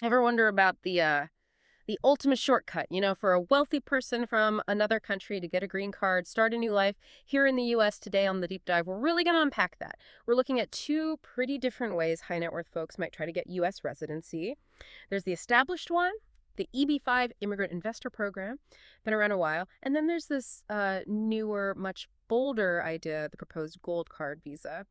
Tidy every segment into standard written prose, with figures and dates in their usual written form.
Ever wonder about the ultimate shortcut, for a wealthy person from another country to get a green card, start a new life here in the US today on the deep dive? We're really going to unpack that. We're looking at two pretty different ways high net worth folks might try to get US residency. There's the established one, the EB-5 Immigrant Investor Program, been around a while. And then there's this newer, much bolder idea, the proposed gold card visa.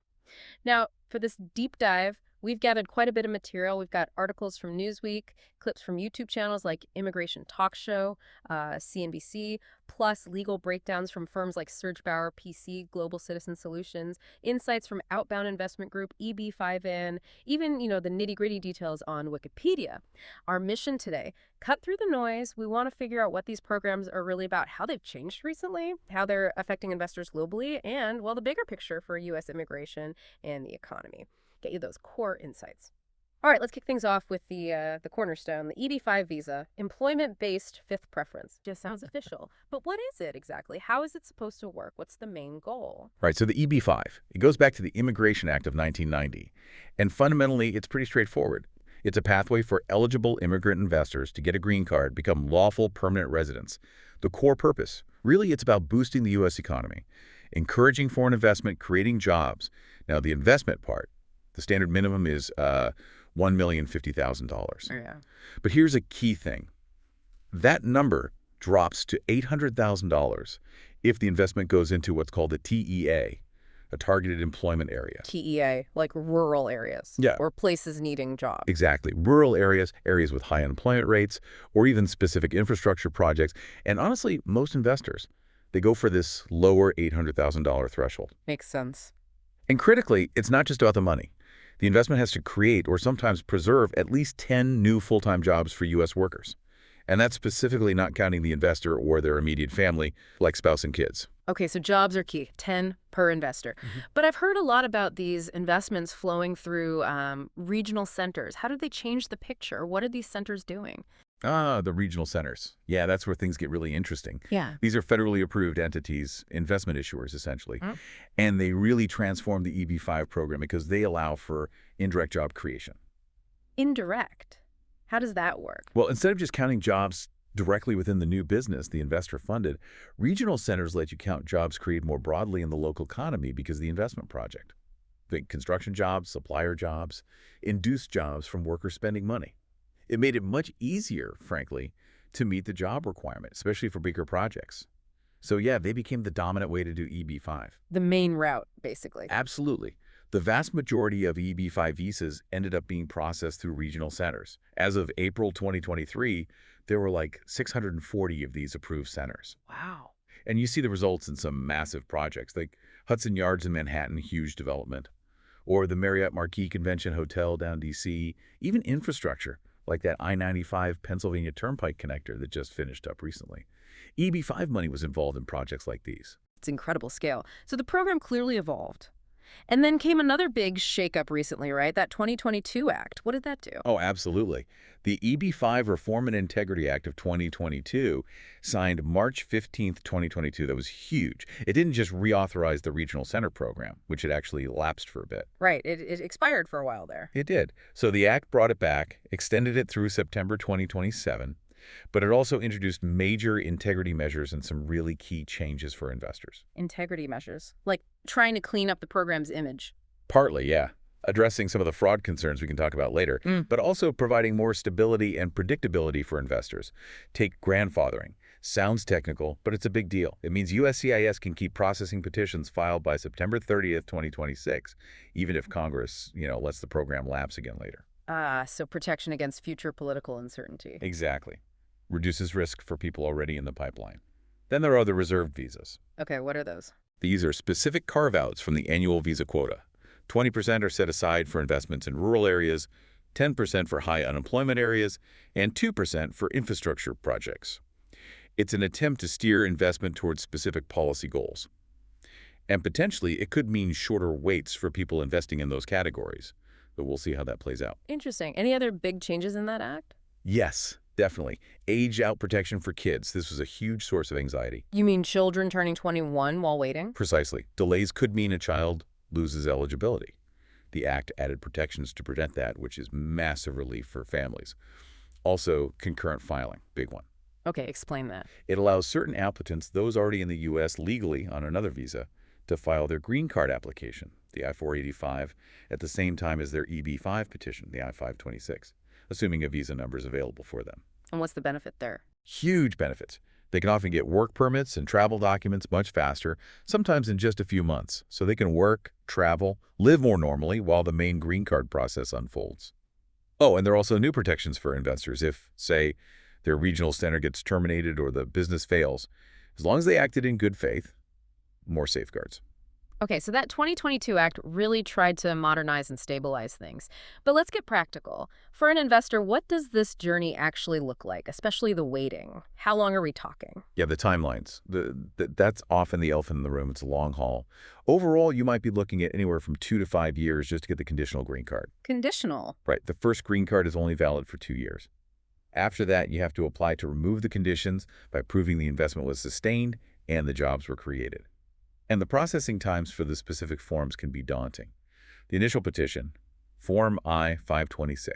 Now, for this deep dive, we've gathered quite a bit of material. We've got articles from Newsweek, clips from YouTube channels like Immigration Talk Show, CNBC, plus legal breakdowns from firms like Serge Bauer, PC, Global Citizen Solutions, insights from Outbound Investment Group, EB-5N, even, the nitty-gritty details on Wikipedia. Our mission today, cut through the noise. We want to figure out what these programs are really about, how they've changed recently, how they're affecting investors globally, and, well, the bigger picture for U.S. immigration and the economy. Get you those core insights. All right, let's kick things off with the cornerstone, the EB-5 visa, employment-based fifth preference. Just sounds official. But what is it exactly? How is it supposed to work? What's the main goal? Right, so the EB-5, it goes back to the Immigration Act of 1990. And fundamentally, it's pretty straightforward. It's a pathway for eligible immigrant investors to get a green card, become lawful permanent residents. The core purpose, really, it's about boosting the U.S. economy, encouraging foreign investment, creating jobs. Now, the investment part, the standard minimum is $1,050,000. Yeah. But here's a key thing. That number drops to $800,000 if the investment goes into what's called a TEA, a targeted employment area. TEA, like rural areas. Yeah. Or places needing jobs. Exactly. Rural areas, areas with high unemployment rates, or even specific infrastructure projects. And honestly, most investors, they go for this lower $800,000 threshold. Makes sense. And critically, it's not just about the money. The investment has to create or sometimes preserve at least 10 new full-time jobs for U.S. workers. And that's specifically not counting the investor or their immediate family, like spouse and kids. Okay, so jobs are key, 10 per investor. But I've heard a lot about these investments flowing through regional centers. How do they change the picture? What are these centers doing? The regional centers. Yeah, that's where things get really interesting. Yeah. These are federally approved entities, investment issuers, essentially. And they really transform the EB-5 program because they allow for indirect job creation. Indirect? How does that work? Well, instead of just counting jobs directly within the new business the investor funded, regional centers let you count jobs created more broadly in the local economy because of the investment project. Think construction jobs, supplier jobs, induced jobs from workers spending money. It made it much easier, frankly, to meet the job requirement, especially for bigger projects. So yeah, they became the dominant way to do EB-5. The main route, basically. Absolutely. The vast majority of EB-5 visas ended up being processed through regional centers. As of April 2023, there were like 640 of these approved centers. Wow. And you see the results in some massive projects, like Hudson Yards in Manhattan, huge development, or the Marriott Marquis Convention Hotel down D.C., even infrastructure, like that I-95 Pennsylvania Turnpike connector that just finished up recently. EB-5 money was involved in projects like these. It's incredible scale. So the program clearly evolved. And then came another big shakeup recently, right? That 2022 Act. What did that do? Oh, absolutely. The EB-5 Reform and Integrity Act of 2022, signed March 15th, 2022. That was huge. It didn't just reauthorize the Regional Center program, which had actually lapsed for a bit. Right. It expired for a while there. It did. So the act brought it back, extended it through September 2027, but it also introduced major integrity measures and some really key changes for investors. Integrity measures, like trying to clean up the program's image. Partly, yeah. Addressing some of the fraud concerns we can talk about later, but also providing more stability and predictability for investors. Take grandfathering. Sounds technical, but it's a big deal. It means USCIS can keep processing petitions filed by September 30th, 2026, even if Congress, lets the program lapse again later. So protection against future political uncertainty. Exactly. Reduces risk for people already in the pipeline. Then there are the reserved visas. Okay, what are those? These are specific carve-outs from the annual visa quota. 20% are set aside for investments in rural areas, 10% for high unemployment areas, and 2% for infrastructure projects. It's an attempt to steer investment towards specific policy goals. And potentially, it could mean shorter waits for people investing in those categories. But we'll see how that plays out. Interesting. Any other big changes in that act? Yes, definitely. Age-out protection for kids. This was a huge source of anxiety. You mean children turning 21 while waiting? Precisely. Delays could mean a child loses eligibility. The act added protections to prevent that, which is massive relief for families. Also, concurrent filing, big one. Okay, explain that. It allows certain applicants, those already in the U.S. legally on another visa, to file their green card application, the I-485, at the same time as their EB-5 petition, the I-526, assuming a visa number is available for them. And what's the benefit there? Huge benefits. They can often get work permits and travel documents much faster, sometimes in just a few months, so they can work, travel, live more normally while the main green card process unfolds. Oh, and there are also new protections for investors if, say, their regional center gets terminated or the business fails. As long as they acted in good faith, more safeguards. Okay, so that 2022 Act really tried to modernize and stabilize things. But let's get practical. For an investor, what does this journey actually look like, especially the waiting? How long are we talking? Yeah, the timelines. That's often the elephant in the room. It's a long haul. Overall, you might be looking at anywhere from 2 to 5 years just to get the conditional green card. Conditional. Right. The first green card is only valid for 2 years. After that, you have to apply to remove the conditions by proving the investment was sustained and the jobs were created. And the processing times for the specific forms can be daunting. The initial petition, Form I-526.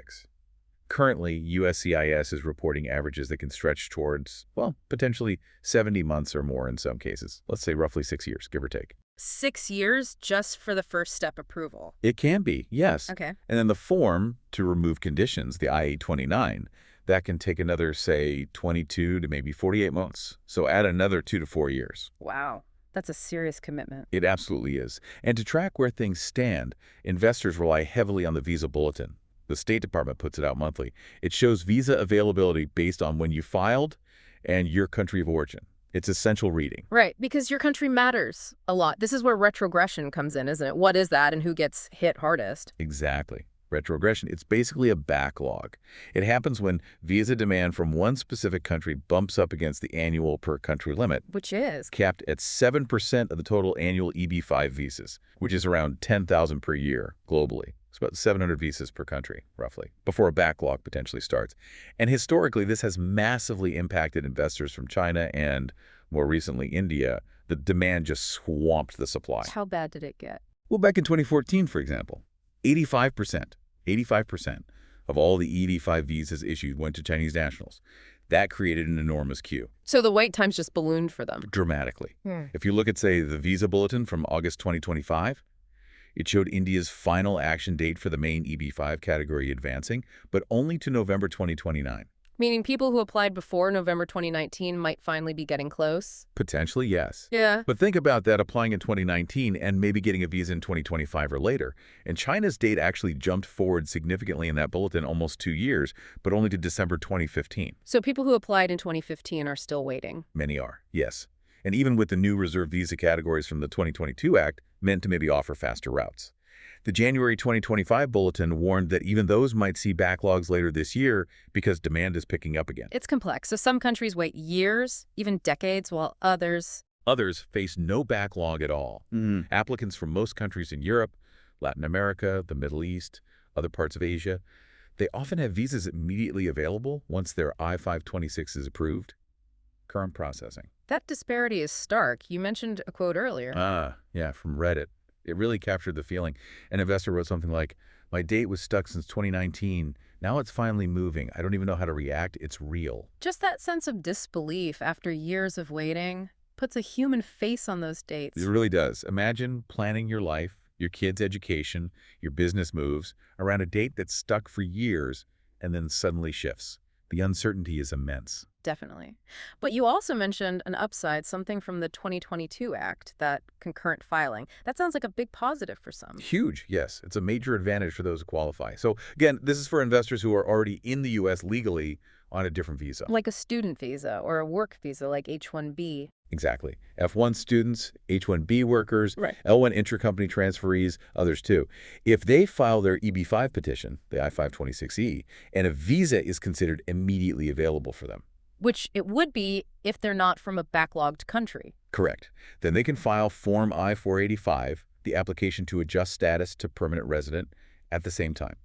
Currently, USCIS is reporting averages that can stretch towards, well, potentially 70 months or more in some cases. Let's say roughly 6 years, give or take. 6 years just for the first step approval. It can be, yes. Okay. And then the form to remove conditions, the I-829, that can take another, say, 22 to maybe 48 months. So add another 2 to 4 years. Wow. That's a serious commitment. It absolutely is. And to track where things stand, investors rely heavily on the Visa Bulletin. The State Department puts it out monthly. It shows visa availability based on when you filed and your country of origin. It's essential reading. Right, because your country matters a lot. This is where retrogression comes in, isn't it? What is that and who gets hit hardest? Exactly. Retrogression. It's basically a backlog. It happens when visa demand from one specific country bumps up against the annual per-country limit, Which is? capped at 7% of the total annual EB-5 visas, which is around 10,000 per year globally. It's about 700 visas per country, roughly, before a backlog potentially starts. And historically, this has massively impacted investors from China and, more recently, India. The demand just swamped the supply. How bad did it get? Well, back in 2014, for example, 85% of all the EB-5 visas issued went to Chinese nationals. That created an enormous queue. So the wait times just ballooned for them. Dramatically. If you look at, say, the Visa Bulletin from August 2025, it showed India's final action date for the main EB-5 category advancing, but only to November 2029. Meaning people who applied before November 2019 might finally be getting close? Potentially, yes. Yeah. But think about that applying in 2019 and maybe getting a visa in 2025 or later. And China's date actually jumped forward significantly in that bulletin, almost 2 years, but only to December 2015. So people who applied in 2015 are still waiting? Many are, yes. And even with the new reserved visa categories from the 2022 Act, meant to maybe offer faster routes. The January 2025 bulletin warned that even those might see backlogs later this year because demand is picking up again. It's complex. So some countries wait years, even decades, while others... Others face no backlog at all. Applicants from most countries in Europe, Latin America, the Middle East, other parts of Asia, they often have visas immediately available once their I-526 is approved. Current processing. That disparity is stark. You mentioned a quote earlier. Yeah, from Reddit. It really captured the feeling. An investor wrote something like, "My date was stuck since 2019. Now it's finally moving. I don't even know how to react. It's real." Just that sense of disbelief after years of waiting puts a human face on those dates. It really does. Imagine planning your life, your kids' education, your business moves around a date that's stuck for years and then suddenly shifts. The uncertainty is immense. Definitely. But you also mentioned an upside, something from the 2022 Act, that concurrent filing. That sounds like a big positive for some. Huge, yes. It's a major advantage for those who qualify. So again, this is for investors who are already in the U.S. legally on a different visa. Like a student visa or a work visa like H-1B. Exactly. F1 students, H-1B workers, Right. L-1 intercompany transferees, others too. If they file their EB-5 petition, the I-526E, and a visa is considered immediately available for them. Which it would be if they're not from a backlogged country. Correct. Then they can file Form I-485, the application to adjust status to permanent resident, at the same time,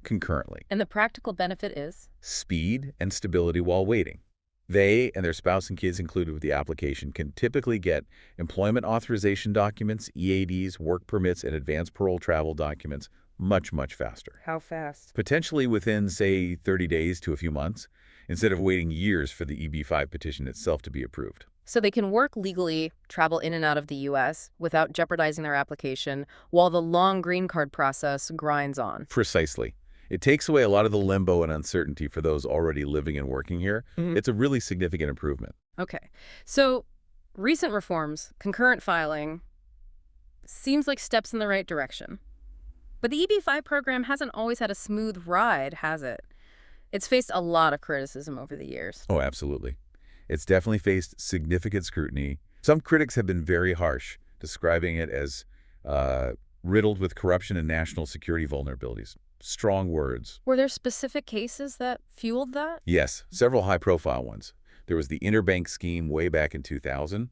concurrently. And the practical benefit is? Speed and stability while waiting. They and their spouse and kids included with the application can typically get employment authorization documents, EADs, work permits, and advanced parole travel documents much, much faster. How fast? Potentially within, say, 30 days to a few months, instead of waiting years for the EB-5 petition itself to be approved. So they can work legally, travel in and out of the U.S. without jeopardizing their application, while the long green card process grinds on. Precisely. It takes away a lot of the limbo and uncertainty for those already living and working here. It's a really significant improvement. Okay. So recent reforms, concurrent filing, seems like steps in the right direction. But the EB-5 program hasn't always had a smooth ride, has it? It's faced a lot of criticism over the years. Oh, absolutely. It's definitely faced significant scrutiny. Some critics have been very harsh, describing it as riddled with corruption and national security vulnerabilities. Strong words. Were there specific cases that fueled that? Yes, several high-profile ones. There was the interbank scheme way back in 2000.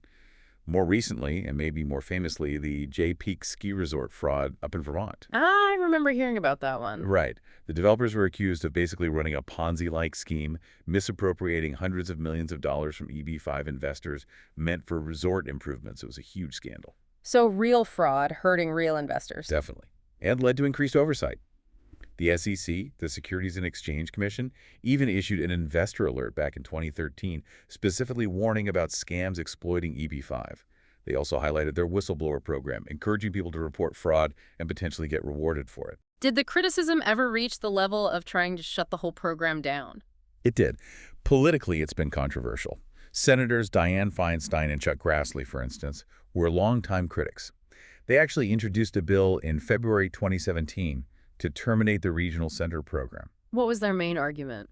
More recently, and maybe more famously, the J-Peak ski resort fraud up in Vermont. I remember hearing about that one. Right. The developers were accused of basically running a Ponzi-like scheme, misappropriating hundreds of millions of dollars from EB-5 investors meant for resort improvements. It was a huge scandal. So real fraud hurting real investors. Definitely. And led to increased oversight. The SEC, the Securities and Exchange Commission, even issued an investor alert back in 2013, specifically warning about scams exploiting EB-5. They also highlighted their whistleblower program, encouraging people to report fraud and potentially get rewarded for it. Did the criticism ever reach the level of trying to shut the whole program down? It did. Politically, it's been controversial. Senators Dianne Feinstein and Chuck Grassley, for instance, were longtime critics. They actually introduced a bill in February 2017 to terminate the regional center program. What was their main argument?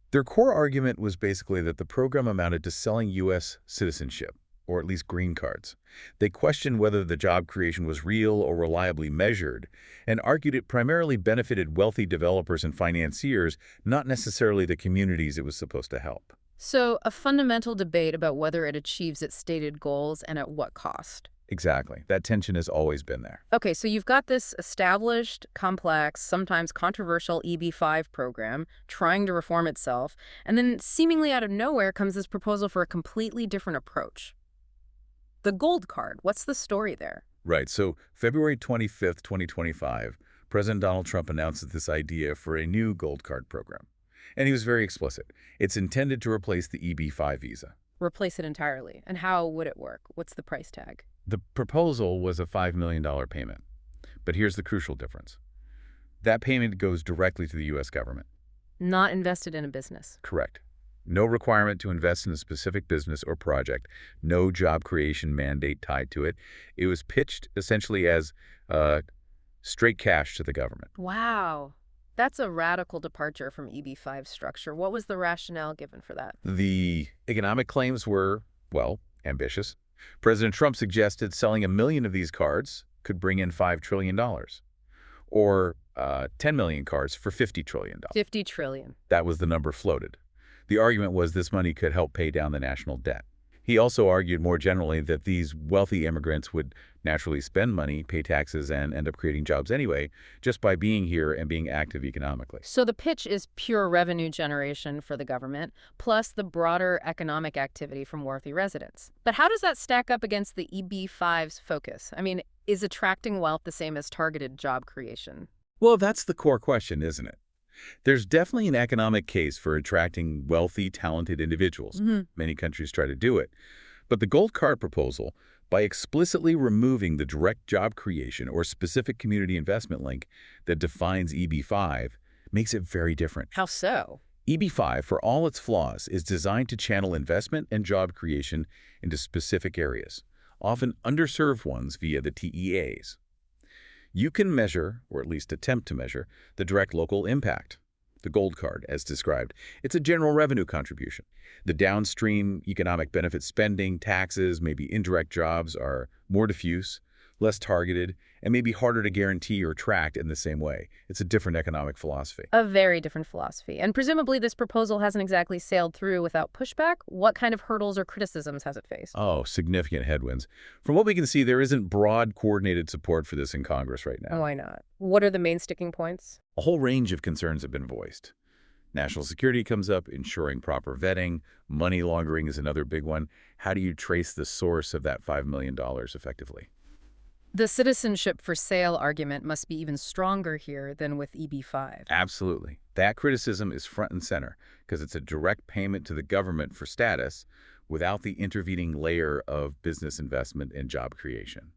Their core argument was basically that the program amounted to selling U.S. citizenship, or at least green cards. They questioned whether the job creation was real or reliably measured, and argued it primarily benefited wealthy developers and financiers, not necessarily the communities it was supposed to help. So a fundamental debate about whether it achieves its stated goals and at what cost. Exactly. That tension has always been there. Okay, so you've got this established, complex, sometimes controversial EB-5 program trying to reform itself, and then seemingly out of nowhere comes this proposal for a completely different approach. The gold card, what's the story there? Right. So February 25th, 2025, President Donald Trump announced this idea for a new gold card program. And he was very explicit. It's intended to replace the EB-5 visa. Replace it entirely. And how would it work? What's the price tag? The proposal was a $5 million payment. But here's the crucial difference. That payment goes directly to the U.S. government. Not invested in a business. Correct. No requirement to invest in a specific business or project. No job creation mandate tied to it. It was pitched essentially as straight cash to the government. Wow. That's a radical departure from EB-5 structure. What was the rationale given for that? The economic claims were, well, ambitious. President Trump suggested selling 1 million of these cards could bring in $5 trillion, or 10 million cards for $50 trillion. 50 trillion. That was the number floated. The argument was this money could help pay down the national debt. He also argued more generally that these wealthy immigrants would naturally spend money, pay taxes, and end up creating jobs anyway, just by being here and being active economically. So the pitch is pure revenue generation for the government, plus the broader economic activity from worthy residents. But how does that stack up against the EB-5's focus? I mean, is attracting wealth the same as targeted job creation? Well, that's the core question, isn't it? There's definitely an economic case for attracting wealthy, talented individuals. Many countries try to do it. But the gold card proposal, by explicitly removing the direct job creation or specific community investment link that defines EB-5, makes it very different. How so? EB-5, for all its flaws, is designed to channel investment and job creation into specific areas, often underserved ones via the TEAs. You can measure, or at least attempt to measure, the direct local impact. The gold card, as described, it's a general revenue contribution. The downstream economic benefit spending, taxes, maybe indirect jobs are more diffuse, less targeted, and maybe harder to guarantee or track in the same way. It's a different economic philosophy. A very different philosophy. And presumably this proposal hasn't exactly sailed through without pushback. What kind of hurdles or criticisms has it faced? Oh, significant headwinds. From what we can see, there isn't broad, coordinated support for this in Congress right now. Why not? What are the main sticking points? A whole range of concerns have been voiced. National security comes up, ensuring proper vetting. Money laundering is another big one. How do you trace the source of that $5 million effectively? The citizenship for sale argument must be even stronger here than with EB-5. Absolutely. That criticism is front and center because it's a direct payment to the government for status without the intervening layer of business investment and job creation.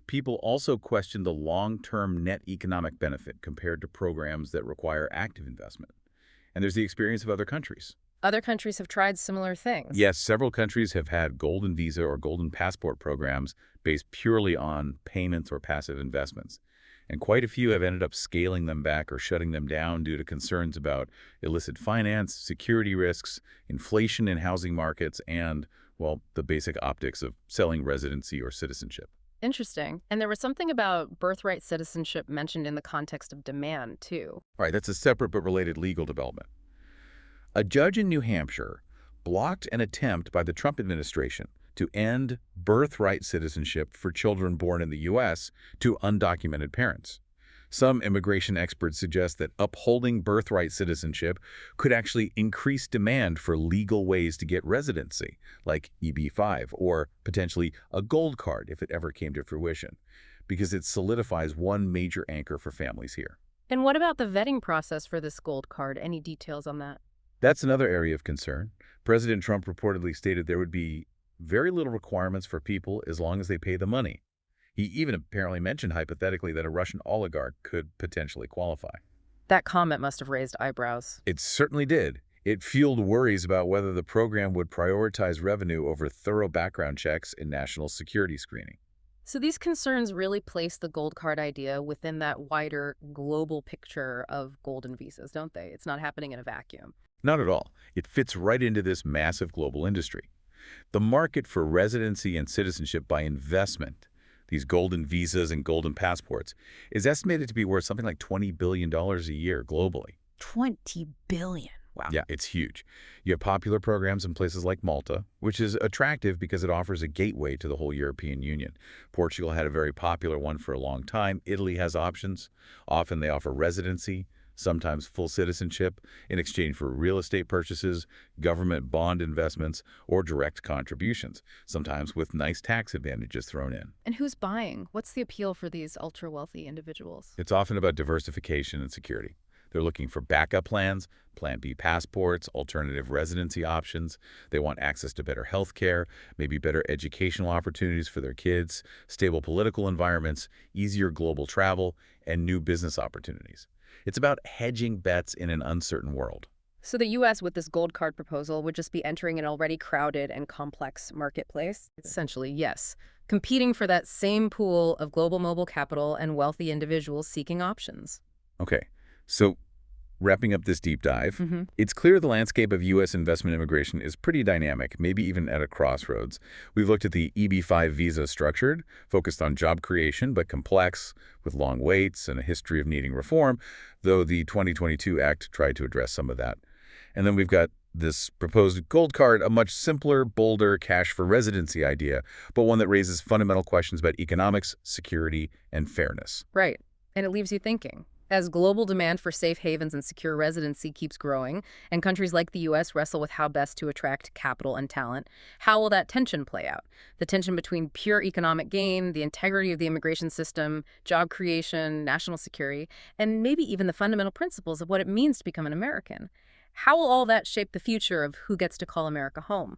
People also question the long-term net economic benefit compared to programs that require active investment. And there's the experience of other countries. Other countries have tried similar things. Yes, several countries have had golden visa or golden passport programs based purely on payments or passive investments. And quite a few have ended up scaling them back or shutting them down due to concerns about illicit finance, security risks, inflation in housing markets, and, well, the basic optics of selling residency or citizenship. Interesting. And there was something about birthright citizenship mentioned in the context of demand, too. All right, that's a separate but related legal development. A judge in New Hampshire blocked an attempt by the Trump administration to end birthright citizenship for children born in the U.S. to undocumented parents. Some immigration experts suggest that upholding birthright citizenship could actually increase demand for legal ways to get residency, like EB-5, or potentially a gold card if it ever came to fruition, because it solidifies one major anchor for families here. And what about the vetting process for this gold card? Any details on that? That's another area of concern. President Trump reportedly stated there would be very little requirements for people as long as they pay the money. He even apparently mentioned hypothetically that a Russian oligarch could potentially qualify. That comment must have raised eyebrows. It certainly did. It fueled worries about whether the program would prioritize revenue over thorough background checks and national security screening. So these concerns really place the gold card idea within that wider global picture of golden visas, don't they? It's not happening in a vacuum. Not at all. It fits right into this massive global industry. The market for residency and citizenship by investment, these golden visas and golden passports, is estimated to be worth something like $20 billion a year globally. 20 billion. Wow. Yeah, it's huge. You have popular programs in places like Malta, which is attractive because it offers a gateway to the whole European Union. Portugal had a very popular one for a long time. Italy has options. Often they offer residency, sometimes full citizenship, in exchange for real estate purchases, government bond investments, or direct contributions, sometimes with nice tax advantages thrown in. And who's buying? What's the appeal for these ultra-wealthy individuals? It's often about diversification and security. They're looking for backup plans, Plan B passports, alternative residency options. They want access to better health care, maybe better educational opportunities for their kids, stable political environments, easier global travel, and new business opportunities. It's about hedging bets in an uncertain world. So the U.S. with this gold card proposal would just be entering an already crowded and complex marketplace? Essentially, yes. Competing for that same pool of global mobile capital and wealthy individuals seeking options. Okay, so wrapping up this deep dive, Mm-hmm. it's clear the landscape of U.S. investment immigration is pretty dynamic, maybe even at a crossroads. We've looked at the EB-5 visa structured, focused on job creation, but complex, with long waits and a history of needing reform, though the 2022 Act tried to address some of that. And then we've got this proposed gold card, a much simpler, bolder cash for residency idea, but one that raises fundamental questions about economics, security, and fairness. Right. And it leaves you thinking. As global demand for safe havens and secure residency keeps growing, and countries like the U.S. wrestle with how best to attract capital and talent, how will that tension play out? The tension between pure economic gain, the integrity of the immigration system, job creation, national security, and maybe even the fundamental principles of what it means to become an American. How will all that shape the future of who gets to call America home?